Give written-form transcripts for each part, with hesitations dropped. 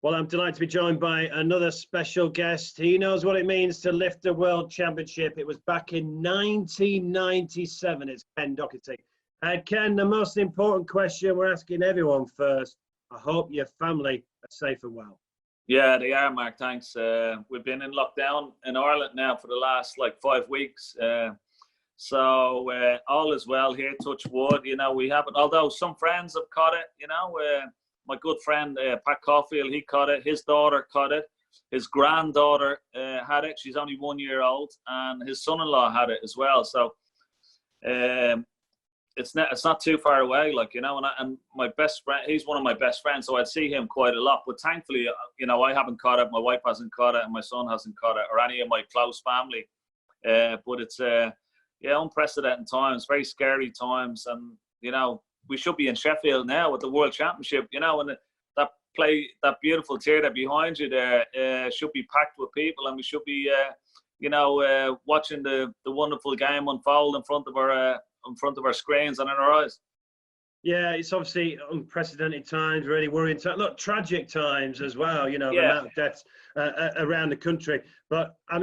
Well, I'm delighted to be joined by another special guest. He knows what it means to lift a world championship. It was back in 1997. It's Ken Doherty. Ken, the most important question we're asking everyone first. I hope your family are safe and well. Yeah, they are, Mark. Thanks. We've been in lockdown in Ireland now for the last 5 weeks. So all is well here, touch wood. You know, we haven't, although some friends have caught it, my good friend Pat Caulfield, he caught it. His daughter caught it. His granddaughter had it. She's only 1 year old, and his son-in-law had it as well. So it's not too far away, and my best friend, he's one of my best friends, so I'd see him quite a lot. But thankfully, I haven't caught it. My wife hasn't caught it, and my son hasn't caught it, or any of my close family. But it's unprecedented times, very scary times, and we should be in Sheffield now with the World Championship, and that beautiful theatre behind you there should be packed with people, and we should be, watching the wonderful game unfold in front of our screens and in our eyes. Yeah, it's obviously unprecedented times, really worrying times. Look, tragic times as well, the amount of deaths around the country. But, I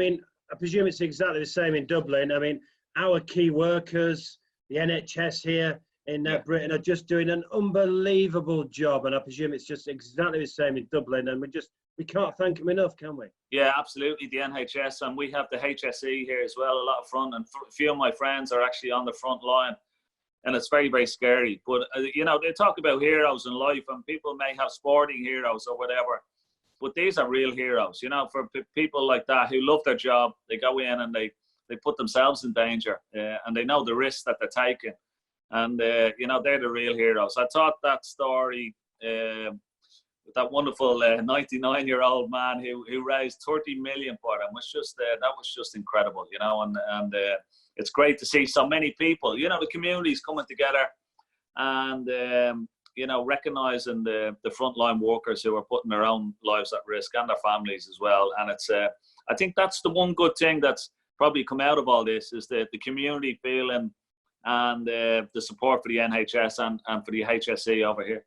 presume it's exactly the same in Dublin. Our key workers, the NHS here in Britain are just doing an unbelievable job. And I presume it's just exactly the same in Dublin. And we can't thank them enough, can we? Yeah, absolutely. The NHS, and we have the HSE here as well, a lot of front. And a few of my friends are actually on the front line. And it's very, very scary. But, they talk about heroes in life, and people may have sporting heroes or whatever. But these are real heroes, for people like that who love their job. They go in and they put themselves in danger, and they know the risks that they're taking. And, they're the real heroes. I thought that story, that wonderful 99-year-old man who raised 30 million for them was just, that was just incredible, and it's great to see so many people, the communities coming together and, recognising the frontline workers who are putting their own lives at risk and their families as well. And it's, I think that's the one good thing that's probably come out of all this, is the community feeling and the support for the NHS and for the HSE over here.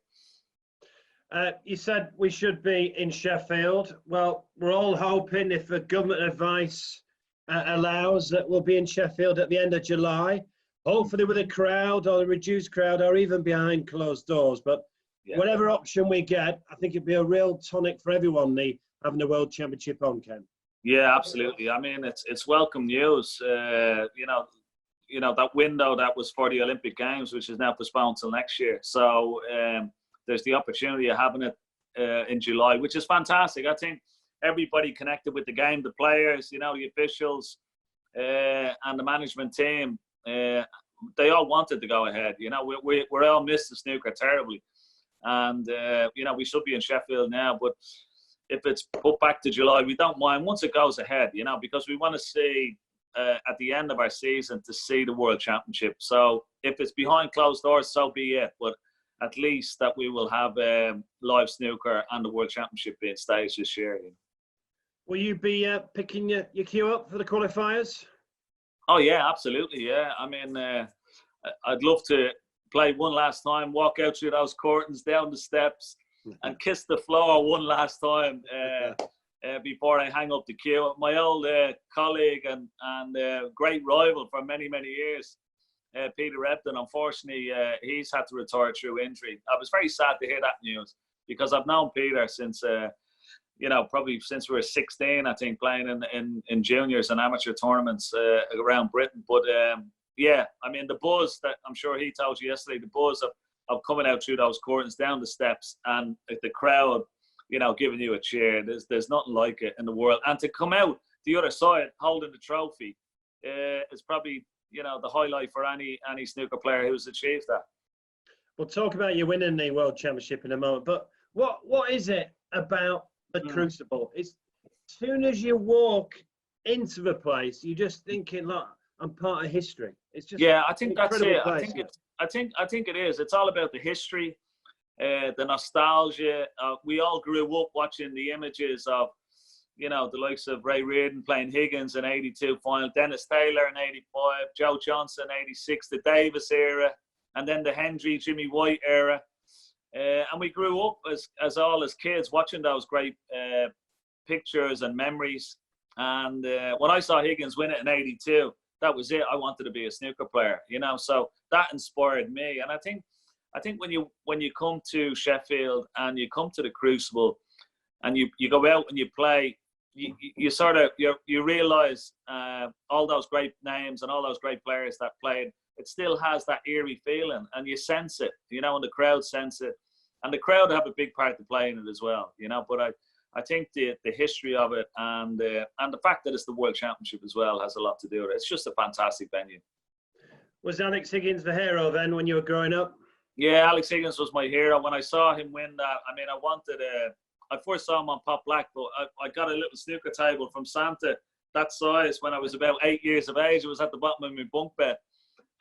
You said we should be in Sheffield. Well, we're all hoping, if the government advice allows, that we'll be in Sheffield at the end of July, hopefully with a crowd or a reduced crowd or even behind closed doors. But whatever option we get, I think it'd be a real tonic for everyone, having the World Championship on, Ken. Yeah, absolutely. It's welcome news. That window that was for the Olympic Games, which is now postponed till next year. So there's the opportunity of having it in July, which is fantastic. I think everybody connected with the game, the players, the officials, and the management team, they all wanted to go ahead. We're all missed the snooker terribly. And, we should be in Sheffield now. But if it's put back to July, we don't mind once it goes ahead, because we want to see, at the end of our season, to see the World Championship. So if it's behind closed doors, so be it. But at least that we will have live snooker and the World Championship being staged this year. Will you be picking your queue up for the qualifiers? Oh, yeah, absolutely, yeah. I'd love to play one last time, walk out through those curtains, down the steps, and kiss the floor one last time before I hang up the queue. My old colleague and great rival for many, many years, Peter Ebden, unfortunately, he's had to retire through injury. I was very sad to hear that news, because I've known Peter since, probably since we were 16, I think, playing in juniors and amateur tournaments around Britain. But the buzz that I'm sure he told you yesterday, the buzz of coming out through those curtains, down the steps, and the crowd, giving you a cheer. There's nothing like it in the world. And to come out the other side holding the trophy is probably, the highlight for any snooker player who's achieved that. We'll talk about you winning the World Championship in a moment. But what is it about the Crucible? It's, as soon as you walk into the place, you're just thinking, look, I'm part of history. It's just I think that's it. I think it is. It's all about the history, the nostalgia. We all grew up watching the images of, the likes of Ray Reardon playing Higgins in '82 final, Dennis Taylor in '85, Joe Johnson '86, the Davis era, and then the Hendry, Jimmy White era. And we grew up as kids watching those great pictures and memories. And when I saw Higgins win it in '82, that was it. I wanted to be a snooker player, you know. So that inspired me. And I think when you come to Sheffield and you come to the Crucible and you go out and you play, you sort of you realise all those great names and all those great players that played. It still has that eerie feeling, and you sense it, you know, and the crowd sense it, and the crowd have a big part to play in it as well, you know. But I think the history of it and the fact that it's the World Championship as well has a lot to do with it. It's just a fantastic venue. Was Alex Higgins the hero then when you were growing up? Yeah, Alex Higgins was my hero. When I saw him win that, I mean, I first saw him on Pop Black, but I got a little snooker table from Santa that size when I was about 8 years of age. It was at the bottom of my bunk bed.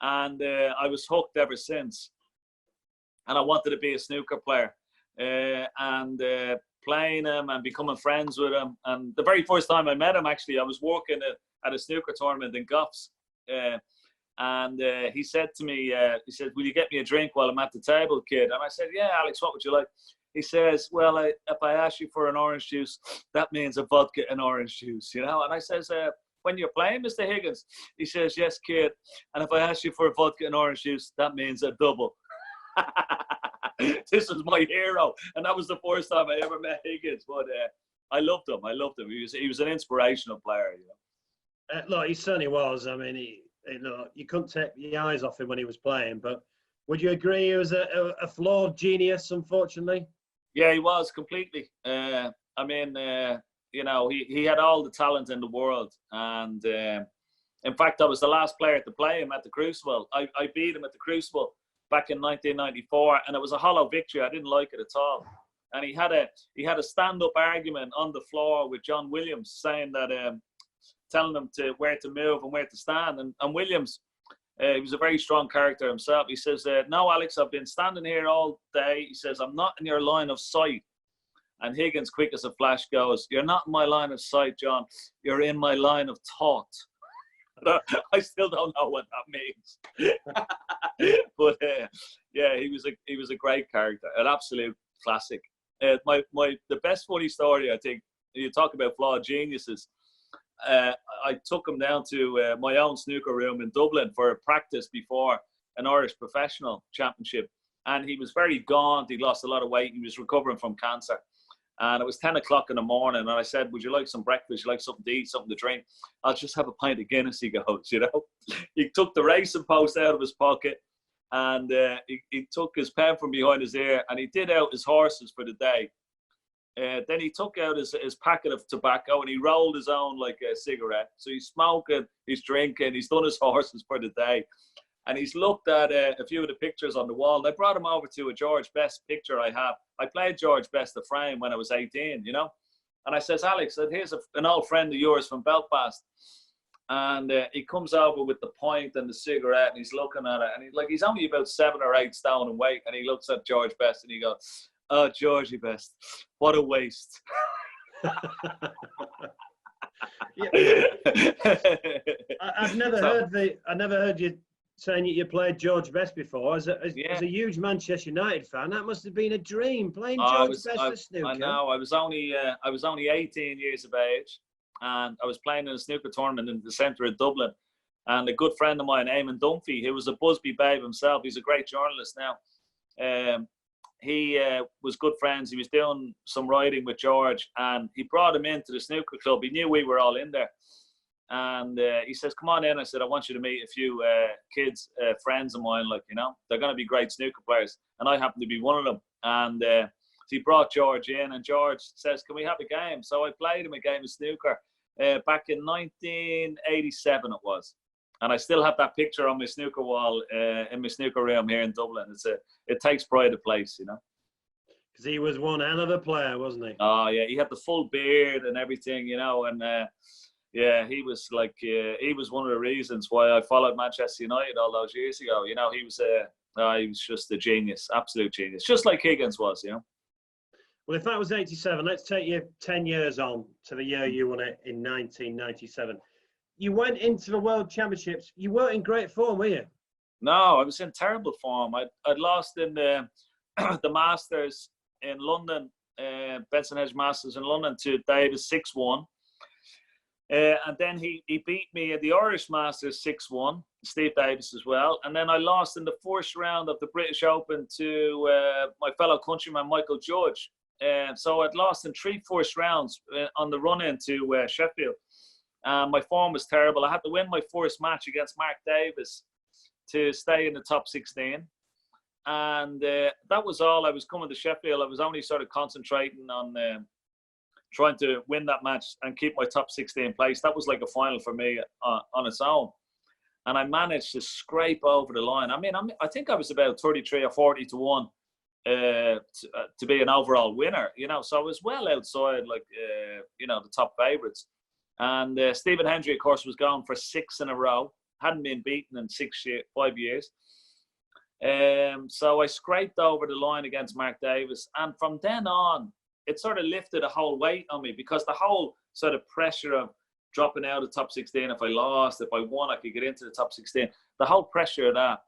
And I was hooked ever since. And I wanted to be a snooker player. Playing him and becoming friends with him. And the very first time I met him, actually, I was working at a snooker tournament in Goffs. He said to me, he said, will you get me a drink while I'm at the table, kid? And I said, yeah, Alex, what would you like? He says, well, if I ask you for an orange juice, that means a vodka and orange juice, you know? And I says, when you're playing, Mr. Higgins? He says, yes, kid. And if I ask you for a vodka and orange juice, that means a double. This was my hero. And that was the first time I ever met Higgins. But I loved him. He was an inspirational player, you know. Look, he certainly was. I mean, you couldn't take your eyes off him when he was playing. But would you agree he was a flawed genius, unfortunately? Yeah, he was completely. You know, he had all the talent in the world. And in fact, I was the last player to play him at the Crucible. I beat him at the Crucible back in 1994, and it was a hollow victory. I didn't like it at all. And he had a stand-up argument on the floor with John Williams, saying that, telling him where to move and where to stand. And Williams, he was a very strong character himself. He says, no, Alex, I've been standing here all day. He says, I'm not in your line of sight. And Higgins, quick as a flash, goes, you're not in my line of sight, John. You're in my line of thought. I still don't know what that means. But yeah, he was a great character, an absolute classic. The best funny story, I think, you talk about flawed geniuses. I took him down to my own snooker room in Dublin for a practice before an Irish professional championship. And he was very gaunt. He lost a lot of weight. He was recovering from cancer. And it was 10 o'clock in the morning. And I said, would you like some breakfast? Would you like something to eat, something to drink? I'll just have a pint of Guinness, he goes, you know. He took the racing post out of his pocket. And he took his pen from behind his ear. And he did out his horses for the day. Then he took out his packet of tobacco and he rolled his own like a cigarette. So he's smoking, he's drinking, he's done his horses for the day. And he's looked at a few of the pictures on the wall. And I brought him over to a George Best picture I have. I played George Best the frame when I was 18, you know. And I says, Alex, here's an old friend of yours from Belfast. And he comes over with the pint and the cigarette and he's looking at it. And he's only about 7 or 8 stone in weight. And he looks at George Best and he goes, oh, Georgie Best, what a waste. I've never heard you saying you played George Best before. As a huge Manchester United fan, that must have been a dream playing George Best at snooker. I know. I was only 18 years of age, and I was playing in a snooker tournament in the centre of Dublin. And a good friend of mine, Eamon Dunphy, who was a Busby babe himself, he's a great journalist now. He was good friends. He was doing some riding with George, and he brought him into the snooker club. He knew we were all in there. And he says, come on in. I said, I want you to meet a few kids, friends of mine, like, you know, they're going to be great snooker players. And I happen to be one of them. And so he brought George in, and George says, can we have a game? So I played him a game of snooker back in 1987 it was. And I still have that picture on my snooker wall in my snooker room here in Dublin. It takes pride of place, you know. Because he was one hell of a player, wasn't he? Oh, yeah. He had the full beard and everything, you know, and yeah, he was like, he was one of the reasons why I followed Manchester United all those years ago. You know, he was just a genius, absolute genius, just like Higgins was, you know. Well, if that was 87, let's take you 10 years on to the year you won it in 1997. You went into the World Championships. You weren't in great form, were you? No, I was in terrible form. I'd lost in the the Masters in London, Benson Hedge Masters in London, to Davis 6-1. And then he beat me at the Irish Masters 6-1, Steve Davis as well. And then I lost in the first round of the British Open to my fellow countryman, Michael Judge. So I'd lost in 3 first rounds on the run-in to Sheffield. My form was terrible. I had to win my first match against Mark Davis to stay in the top 16. And that was all. I was coming to Sheffield. I was only sort of concentrating on trying to win that match and keep my top 16 place. That was like a final for me on its own. And I managed to scrape over the line. I think I was about 33 or 40 to 1 to be an overall winner, So I was well outside, the top favourites. And Stephen Hendry, of course, was going for 6 in a row. Hadn't been beaten in 5 years. So I scraped over the line against Mark Davis. And from then on, it sort of lifted a whole weight on me, because the whole sort of pressure of dropping out of the top 16, if I lost, if I won, I could get into the top 16. The whole pressure of that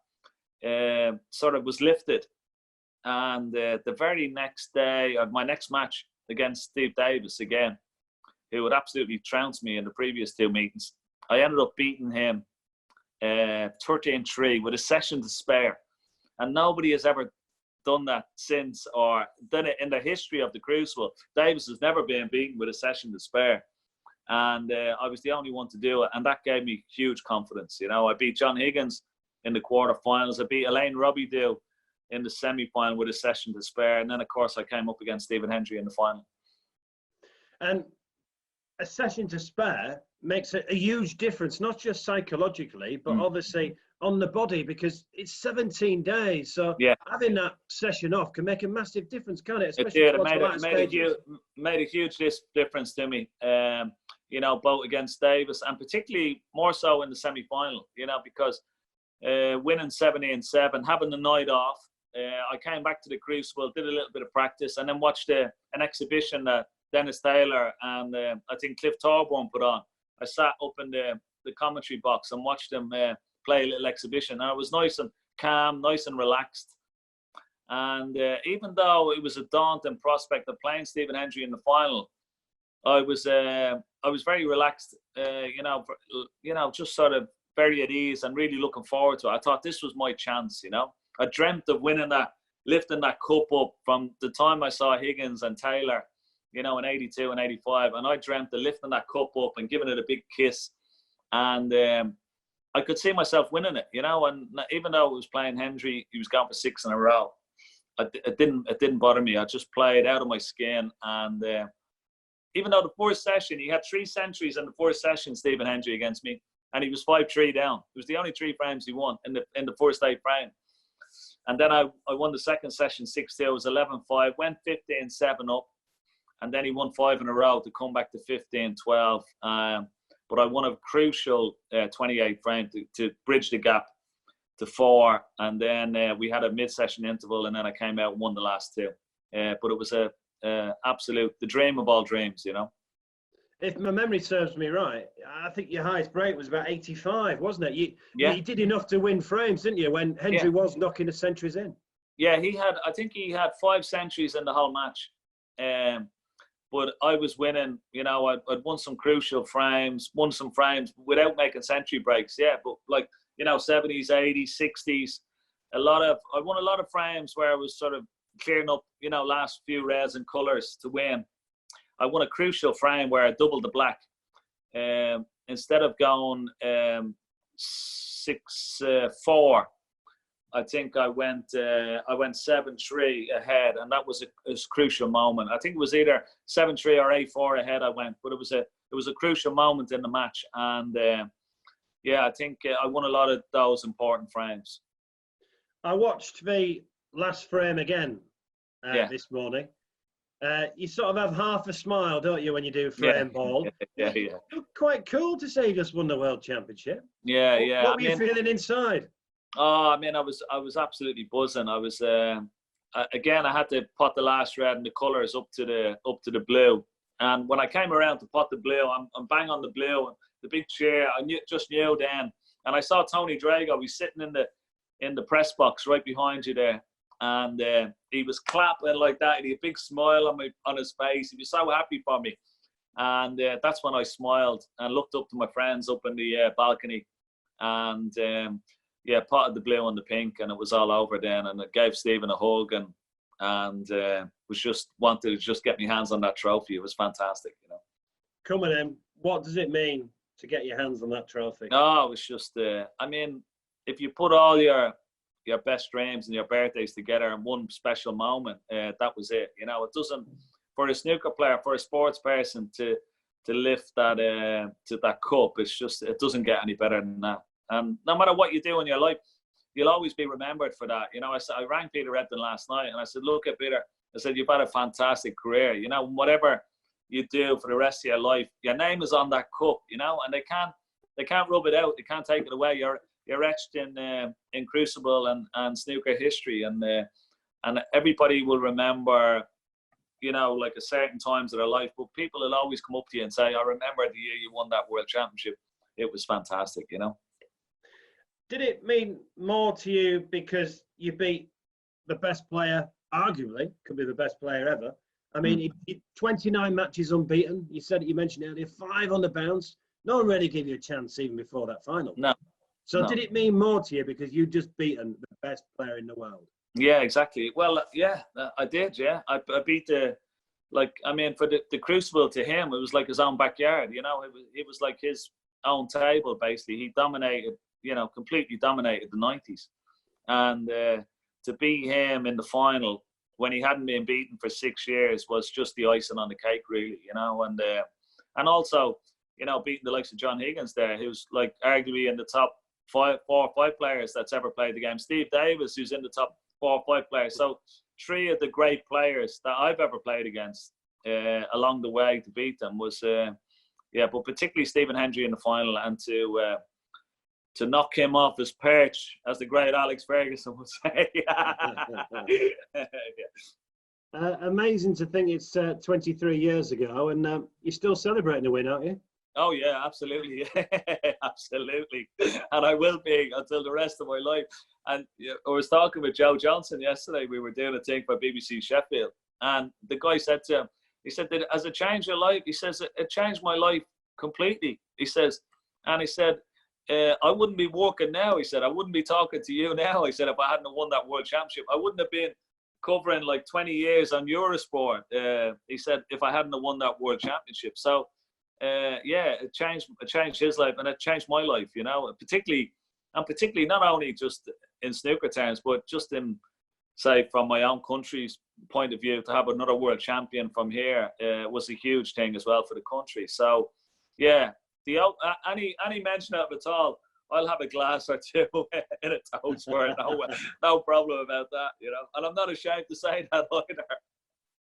sort of was lifted. And the very next day of my next match against Steve Davis again, who had absolutely trounced me in the previous 2 meetings, I ended up beating him 13-3 with a session to spare. And nobody has ever done that since, or done it in the history of the Crucible. Davis has never been beaten with a session to spare. And I was the only one to do it. And that gave me huge confidence. I beat John Higgins in the quarterfinals. I beat Elaine Robidoux in the semi-final with a session to spare. And then, of course, I came up against Stephen Hendry in the final. And a session to spare makes a huge difference, not just psychologically, but obviously on the body, because it's 17 days. So having that session off can make a massive difference, can't it? Especially it made a huge difference to me, both against Davis and particularly more so in the semi-final, because winning 17-7, having the night off, I came back to the Crucible, did a little bit of practice, and then watched an exhibition that Dennis Taylor and I think Cliff Thorburn put on. I sat up in the commentary box and watched them play a little exhibition. And it was nice and calm, nice and relaxed. And even though it was a daunting prospect of playing Stephen Hendry in the final, I was very relaxed, just sort of very at ease and really looking forward to it. I thought this was my chance, I dreamt of winning that, lifting that cup up from the time I saw Higgins and Taylor, in 82 and 85. And I dreamt of lifting that cup up and giving it a big kiss. And I could see myself winning it, and even though I was playing Hendry, he was going for 6 in a row. It didn't bother me. I just played out of my skin. And even though the first session, he had 3 centuries in the first session, Stephen Hendry, against me, and he was 5-3 down. It was the only 3 frames he won in the first 8 frame. And then I won the second session 6-2. It was 11-5, went 15-7 up. And then he won 5 in a row to come back to 15-12. But I won a crucial 28 frame to bridge the gap to 4. And then we had a mid-session interval, and then I came out and won the last 2. But it was the dream of all dreams, If my memory serves me right, I think your highest break was about 85, wasn't it? You did enough to win frames, didn't you, when Hendry was knocking the centuries in? Yeah, I think he had 5 centuries in the whole match. But I was winning, I'd won some crucial frames, won some frames without making century breaks. Yeah, but 70s, 80s, 60s, I won a lot of frames where I was sort of clearing up, last few reds and colours to win. I won a crucial frame where I doubled the black. Instead of going 6-4, I think I went 7-3 ahead, and that was a crucial moment. I think it was either 7-3 or 8-4 ahead I went, but it was a crucial moment in the match. And I think I won a lot of those important frames. I watched the last frame again this morning. You sort of have half a smile, don't you, when you do frame ball? Yeah. Quite cool to say you just won the World Championship. Yeah. What were you feeling inside? Oh, I was absolutely buzzing. I was again. I had to pot the last red and the colours up to the blue. And when I came around to pot the blue, I'm bang on the blue and the big chair. I just knew then. And I saw Tony Drago. He's sitting in the press box right behind you there. And he was clapping like that. He had a big smile on his face. He was so happy for me. And that's when I smiled and looked up to my friends up in the balcony. And potted the blue and the pink, and it was all over then. And I gave Stephen a hug and was just wanted to just get my hands on that trophy. It was fantastic, you know. Come on, then. What does it mean to get your hands on that trophy? No, it was just, I mean, if you put all your best dreams and your birthdays together in one special moment, that was it. You know, it doesn't, for a snooker player, for a sports person to lift that to that cup, it's just, it doesn't get any better than that. And no matter what you do in your life, you'll always be remembered for that. You know, I rang Peter Repton last night and I said, look at Peter, I said, you've had a fantastic career. You know, whatever you do for the rest of your life, your name is on that cup, you know, and they can't rub it out. They can't take it away. You're etched in Crucible and snooker history, and everybody will remember, you know, like a certain times of their life. But people will always come up to you and say, I remember the year you won that world championship. It was fantastic, you know. Did it mean more to you because you beat the best player, arguably, could be the best player ever? I mean, 29 matches unbeaten. You mentioned earlier, 5 on the bounce. No one really gave you a chance even before that final. No. So no. Did it mean more to you because you just beaten the best player in the world? Yeah, exactly. Well, yeah, I did. Yeah, I beat for the Crucible, to him, it was like his own backyard. You know, it was like his own table, basically. He dominated, you know, completely dominated the 90s. And to beat him in the final when he hadn't been beaten for 6 years was just the icing on the cake, really, you know. And also, you know, beating the likes of John Higgins there, who's like arguably in the top 4 or 5 players that's ever played the game. Steve Davis, who's in the top 4 or 5 players. So 3 of the great players that I've ever played against along the way to beat them was, but particularly Stephen Hendry in the final, and to knock him off his perch, as the great Alex Ferguson would say. Amazing to think it's 23 years ago, and you're still celebrating the win, aren't you? Oh yeah, absolutely, absolutely, and I will be until the rest of my life. And I was talking with Joe Johnson yesterday. We were doing a thing for BBC Sheffield, and the guy said to him, he said, "Has it changed your life?" He says, "It changed my life completely." He says, and he said, I wouldn't be working now. He said, I wouldn't be talking to you now. He said, if I hadn't won that world championship, I wouldn't have been covering like 20 years on Eurosport. He said, if I hadn't won that world championship. So, it changed his life, and it changed my life, you know, particularly not only just in snooker terms, but just in, say, from my own country's point of view, to have another world champion from here was a huge thing as well for the country. So, yeah. Any mention of it at all, I'll have a glass or two in a toast for it. No problem about that, you know. And I'm not ashamed to say that either.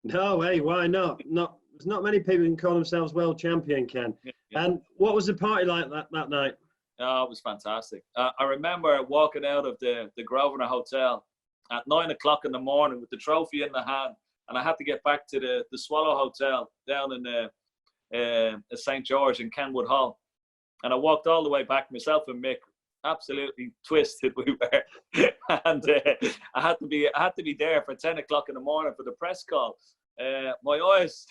No, hey, why not? There's not many people who can call themselves world champion, Ken. Yeah. And what was the party like that night? Oh, it was fantastic. I remember walking out of the Grosvenor Hotel at 9 o'clock in the morning with the trophy in the hand, and I had to get back to the Swallow Hotel down in St. George in Kenwood Hall, and I walked all the way back, myself and Mick, absolutely twisted we were, and I had to be there for 10 o'clock in the morning for the press call. My eyes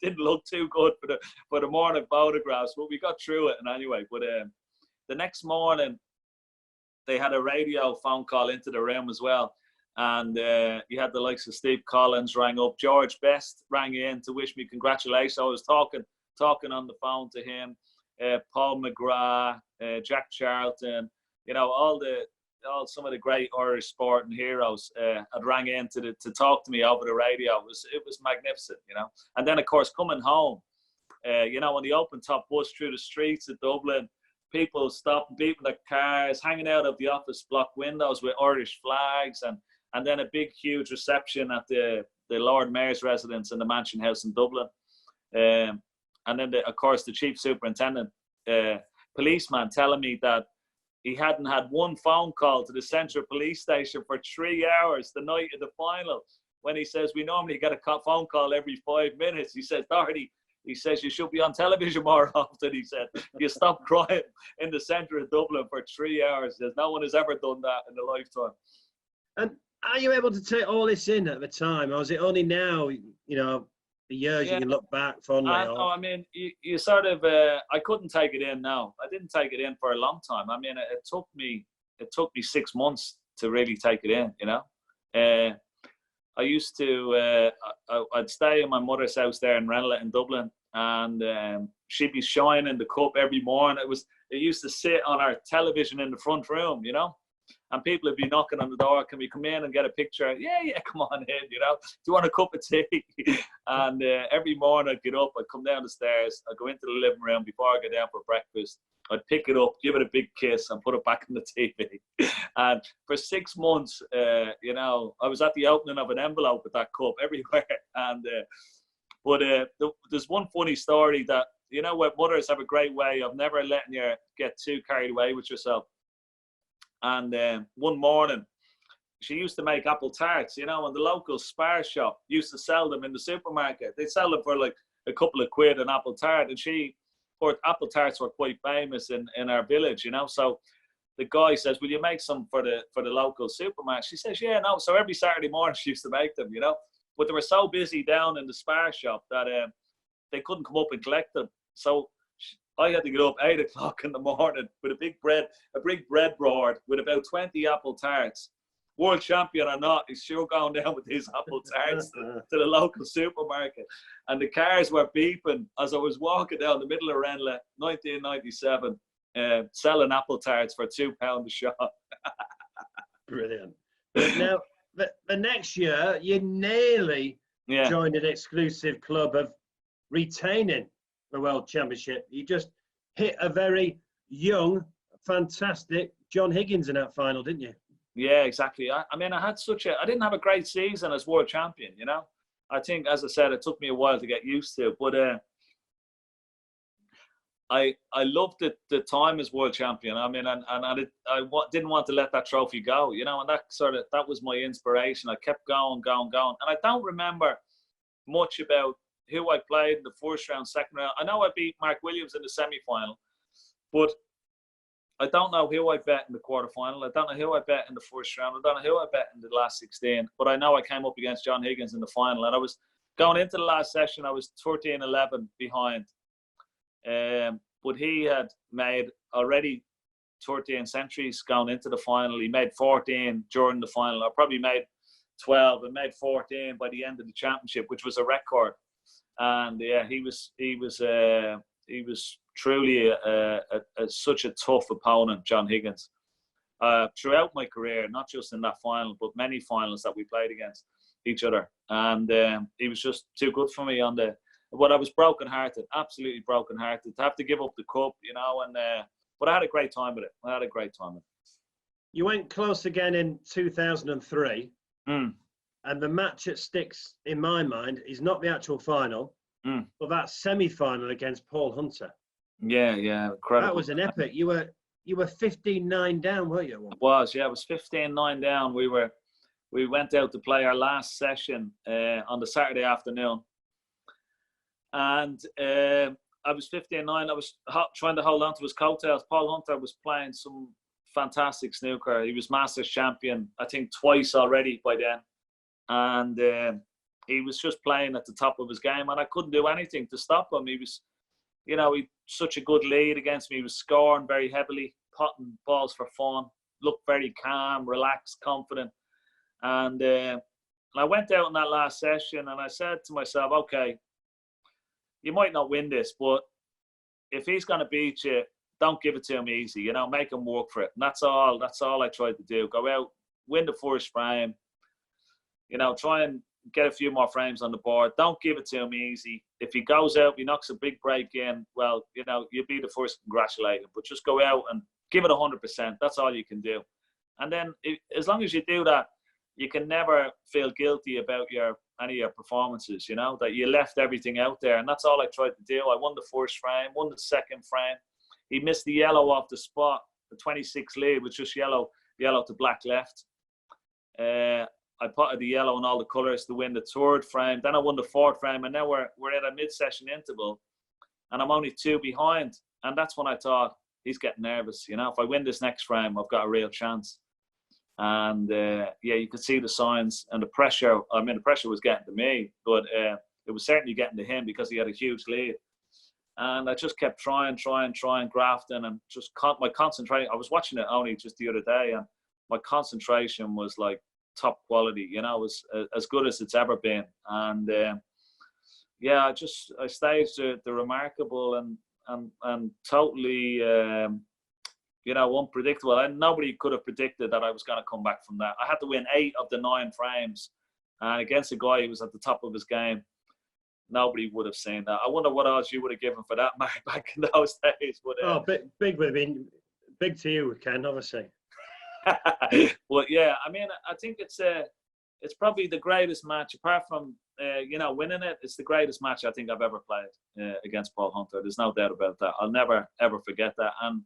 didn't look too good for the morning photographs, but we got through it. And anyway, but the next morning they had a radio phone call into the room as well. And you had the likes of Steve Collins rang up, George Best rang in to wish me congratulations. I was talking on the phone to him, Paul McGrath, Jack Charlton, you know, some of the great Irish sporting heroes had rang in to talk to me over the radio. It was magnificent, you know. And then of course coming home, you know, on the open top bus through the streets of Dublin, people stopping, beeping their cars, hanging out of the office block windows with Irish flags, and then a big, huge reception at the Lord Mayor's residence in the Mansion House in Dublin. And then, of course, the chief superintendent, policeman, telling me that he hadn't had one phone call to the Central Police Station for 3 hours the night of the final. When he says, we normally get a phone call every 5 minutes. He says, Doherty, he says, you should be on television more often. He said, you stop crying in the centre of Dublin for 3 hours. There's no one has ever done that in a lifetime. And are you able to take all this in at the time, or is it only now, the years you can look back fondly? I mean, you sort of, I couldn't take it in now. I didn't take it in for a long time. I mean, it took me 6 months to really take it in, I used to, I'd stay in my mother's house there in Ranelagh in Dublin, and she'd be shining the cup every morning. It used to sit on our television in the front room, and people would be knocking on the door. Can we come in and get a picture? Yeah, come on in, Do you want a cup of tea? And every morning I'd get up, I'd come down the stairs, I'd go into the living room before I get down for breakfast. I'd pick it up, give it a big kiss, and put it back on the TV. And for 6 months, I was at the opening of an envelope with that cup everywhere. And but there's one funny story that, what mothers have a great way of never letting you get too carried away with yourself. And one morning, she used to make apple tarts, and the local Spar shop used to sell them in the supermarket. They'd sell them for like a couple of quid an apple tart. And apple tarts were quite famous in our village, So the guy says, will you make some for the local supermarket? She says, yeah, no. So every Saturday morning she used to make them, But they were so busy down in the Spar shop that they couldn't come up and collect them. So I had to get up 8 o'clock in the morning with a big breadboard with about 20 apple tarts. World champion or not, he's sure going down with these apple tarts to the local supermarket. And the cars were beeping as I was walking down the middle of Ranelagh, 1997, selling apple tarts for £2 a shot. Brilliant. But now, the next year, you nearly joined an exclusive club of retaining the World Championship. You just hit a very young, fantastic John Higgins in that final, didn't you? Yeah, exactly. I mean, I didn't have a great season as world champion, I think, as I said, it took me a while to get used to, but I loved the time as world champion. I mean, and I didn't want to let that trophy go, and that was my inspiration. I kept going. And I don't remember much about who I played in the first round, second round. I know I beat Mark Williams in the semi-final, but I don't know who I bet in the quarterfinal. I don't know who I bet in the first round. I don't know who I bet in the last 16. But I know I came up against John Higgins in the final. And I was going into the last session, I was 13-11 behind. But he had made already 13 centuries going into the final. He made 14 during the final. I probably made 12 and made 14 by the end of the championship, which was a record. And yeah, he was truly such a tough opponent, John Higgins. Throughout my career, not just in that final, but many finals that we played against each other. And he was just too good for me but I was broken-hearted, absolutely broken-hearted, to have to give up the cup, but I had a great time with it. You went close again in 2003. And the match that sticks in my mind is not the actual final, but that semi-final against Paul Hunter. Yeah, incredible. That was an epic. You were 15-9 down, weren't you? I was 15-9 down. We went out to play our last session on the Saturday afternoon, and I was 15-9. I was trying to hold on to his coattails. Paul Hunter was playing some fantastic snooker. He was Masters champion, I think, twice already by then. And he was just playing at the top of his game, and I couldn't do anything to stop him. He was, he such a good lead against me. He was scoring very heavily, potting balls for fun, looked very calm, relaxed, confident. And I went out in that last session, and I said to myself, okay, you might not win this, but if he's going to beat you, don't give it to him easy. Make him work for it. And that's all I tried to do. Go out, win the first frame. Try and get a few more frames on the board. Don't give it to him easy. If he goes out, he knocks a big break in, well, you'll be the first to congratulate him. But just go out and give it 100%. That's all you can do. And then as long as you do that, you can never feel guilty about any of your performances, that you left everything out there. And that's all I tried to do. I won the first frame, won the second frame. He missed the yellow off the spot. The 26 lead was just yellow to black left. I potted the yellow and all the colours to win the third frame. Then I won the fourth frame, and now we're at a mid-session interval, and I'm only 2 behind. And that's when I thought, he's getting nervous. If I win this next frame, I've got a real chance. And yeah, you could see the signs and the pressure. I mean, the pressure was getting to me, but it was certainly getting to him because he had a huge lead. And I just kept trying, grafting, and just my concentration. I was watching it only just the other day, and my concentration was like top quality. You know, it was as good as it's ever been. And yeah, I staged the remarkable and totally, you know, unpredictable. And nobody could have predicted that I was going to come back from that. I had to win 8 of the 9 frames, and against a guy who was at the top of his game. Nobody would have seen that. I wonder what odds you would have given for that, Mark, back in those days. But, big would have been big to you, Ken, obviously. Well, yeah, I mean, I think it's probably the greatest match, apart from you know, winning it. It's the greatest match I think I've ever played against Paul Hunter. There's no doubt about that. I'll never ever forget that. And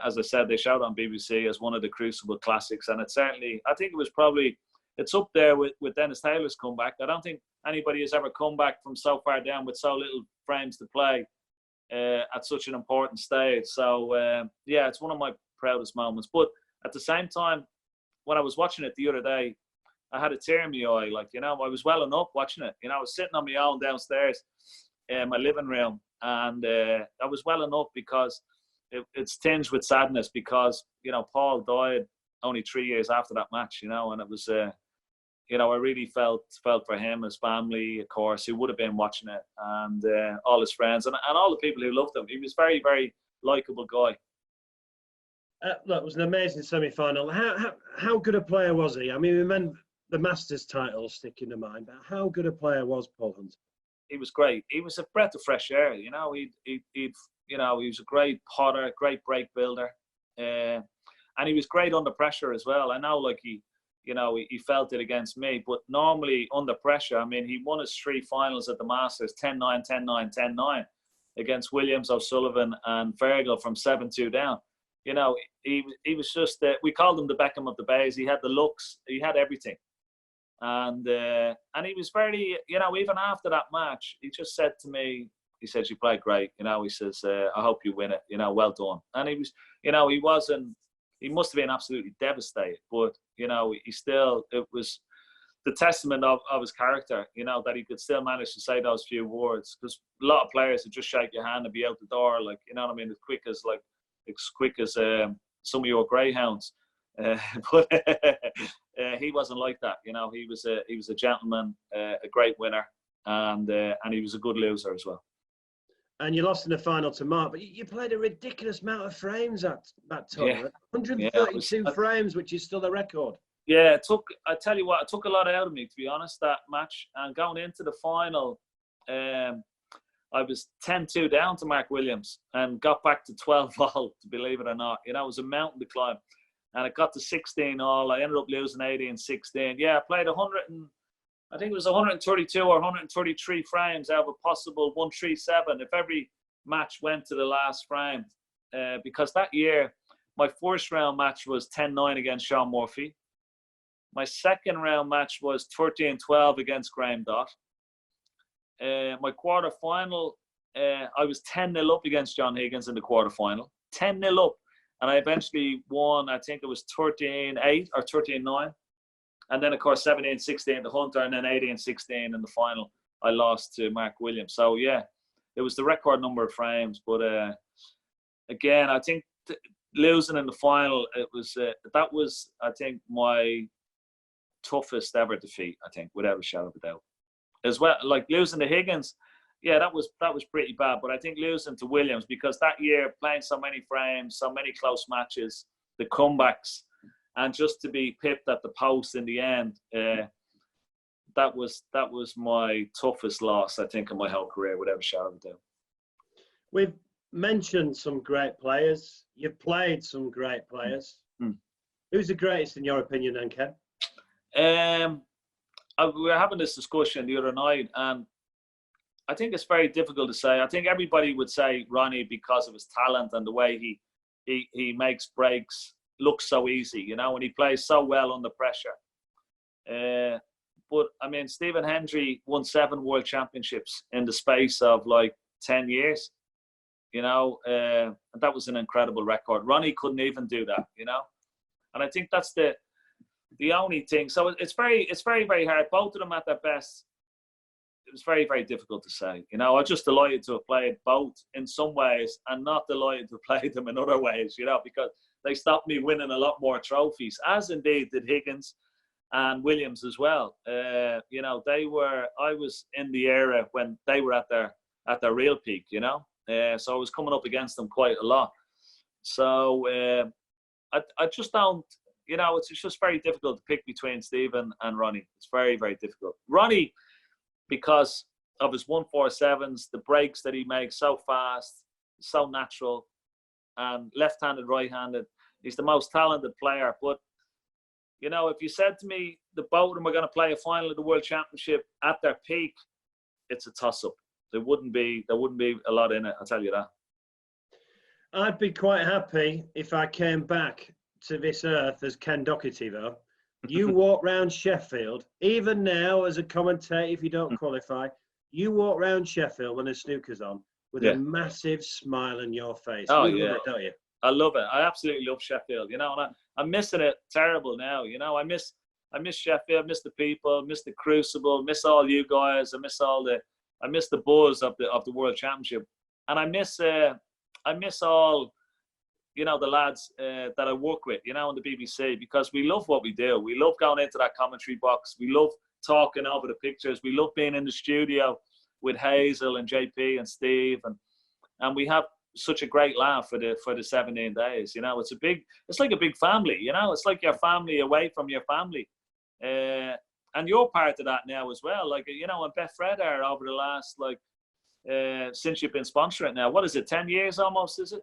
as I said, they showed on BBC as one of the Crucible classics, and it certainly, I think it was probably, it's up there with Dennis Taylor's comeback. I don't think anybody has ever come back from so far down with so little frames to play at such an important stage. So yeah, it's one of my proudest moments. But at the same time, when I was watching it the other day, I had a tear in my eye. Like, you know, I was well enough watching it. You know, I was sitting on my own downstairs in my living room, and I was well enough because it's tinged with sadness because, you know, Paul died only 3 years after that match, you know, and it was, you know, I really felt for him, his family, of course, who would have been watching it, and all his friends and all the people who loved him. He was a very, very likeable guy. Look, it was an amazing semi-final. How good a player was he? I mean, we meant the Masters title sticking to mind, but how good a player was Paul Hunter? He was great. He was a breath of fresh air. You know, he'd you know, he was a great putter, great break builder, and he was great under pressure as well. I know, like, he felt it against me, but normally under pressure, I mean, he won his 3 finals at the Masters, 10-9, 10-9, 10-9, against Williams, O'Sullivan, and Fergal from 7-2 down. You know, he was just, we called him the Beckham of the Bays. He had the looks, he had everything. And he was very, you know, even after that match, he just said to me, he says, "You played great." You know, he says, "I hope you win it. You know, well done." And he was, you know, he must have been absolutely devastated. But, you know, it was the testament of his character, you know, that he could still manage to say those few words. Because a lot of players would just shake your hand and be out the door, like, you know what I mean, as quick as some of your greyhounds. But he wasn't like that. You know, he was a gentleman, a great winner, and he was a good loser as well. And you lost in the final to Mark, but you played a ridiculous amount of frames at that tournament. Yeah. 132 frames, which is still a record. Yeah, I tell you what, it took a lot out of me, to be honest, that match. And going into the final, I was 10-2 down to Mark Williams and got back to 12-all, believe it or not. You know, it was a mountain to climb. And it got to 16-all. I ended up losing 18-16. Yeah, I played 132 or 133 frames out of a possible 137 if every match went to the last frame. Because that year, my first round match was 10-9 against Sean Murphy. My second round match was 13-12 against Graham Dott. My quarter final, I was 10-0 up against John Higgins in the quarter final. 10-0 up. And I eventually won, I think it was 13-8 or 13-9. And then, of course, 17-16 to Hunter, and then 18-16 in the final. I lost to Mark Williams. So, yeah, it was the record number of frames. But, again, I think losing in the final, that was, I think, my toughest ever defeat, I think, without a shadow of a doubt. As well, like losing to Higgins, yeah, that was pretty bad. But I think losing to Williams, because that year, playing so many frames, so many close matches, the comebacks, and just to be pipped at the post in the end, that was my toughest loss, I think, in my whole career, without a shadow of a doubt. We've mentioned some great players. You've played some great players. Who's the greatest in your opinion, then, Ken? We were having this discussion the other night, and I think it's very difficult to say. I think everybody would say Ronnie because of his talent and the way he makes breaks look so easy, you know, and he plays so well under pressure. But I mean, Stephen Hendry won 7 world championships in the space of like 10 years, you know, and that was an incredible record. Ronnie couldn't even do that, you know, and I think that's the the only thing, so it's very, very hard. Both of them at their best. It was very, very difficult to say. You know, I'm just delighted to have played both in some ways and not delighted to have played them in other ways, you know, because they stopped me winning a lot more trophies, as indeed did Higgins and Williams as well. You know, I was in the era when they were at their real peak, you know. So I was coming up against them quite a lot. So I just don't, you know, it's just very difficult to pick between Stephen and Ronnie. It's very, very difficult. Ronnie, because of his 147s, the breaks that he makes so fast, so natural, and left-handed, right-handed. He's the most talented player. But, you know, if you said to me the both of them are going to play a final of the World Championship at their peak, it's a toss-up. There wouldn't be a lot in it, I'll tell you that. I'd be quite happy if I came back to this earth as Ken Doherty, though. You walk round Sheffield, even now as a commentator, if you don't qualify, you walk round Sheffield when the snooker's on with a massive smile on your face. Oh, you love it, don't you? I love it. I absolutely love Sheffield, you know, and I'm missing it terrible now, you know. I miss Sheffield, miss the people, miss the Crucible, miss all you guys, I miss the buzz of the World Championship. And I miss all, you know, the lads that I work with, you know, on the BBC, because we love what we do. We love going into that commentary box. We love talking over the pictures. We love being in the studio with Hazel and JP and Steve, and we have such a great laugh for the 17 days. You know, it's like a big family. You know, it's like your family away from your family, and you're part of that now as well. Like, you know, and Betfred are over the last since you've been sponsoring now. What is it? 10 years almost, is it?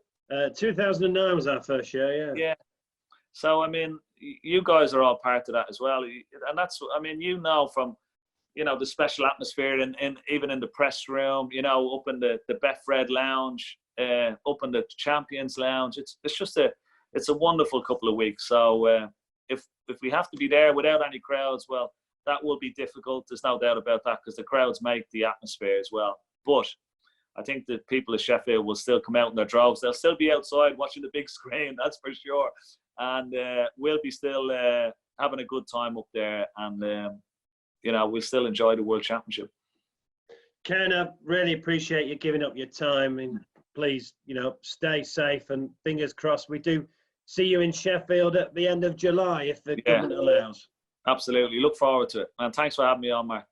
2009 was our first year, yeah. Yeah. So, I mean, you guys are all part of that as well. And that's, I mean, you know, from, you know, the special atmosphere in even in the press room, you know, up in the Betfred lounge, up in the Champions Lounge. It's a wonderful couple of weeks. So if we have to be there without any crowds, well, that will be difficult. There's no doubt about that, because the crowds make the atmosphere as well. But I think the people of Sheffield will still come out in their droves. They'll still be outside watching the big screen, that's for sure. And we'll be still having a good time up there. And, you know, we'll still enjoy the World Championship. Ken, I really appreciate you giving up your time. And please, you know, stay safe, and fingers crossed we do see you in Sheffield at the end of July, if the government allows. Absolutely. Look forward to it. And thanks for having me on, Mark.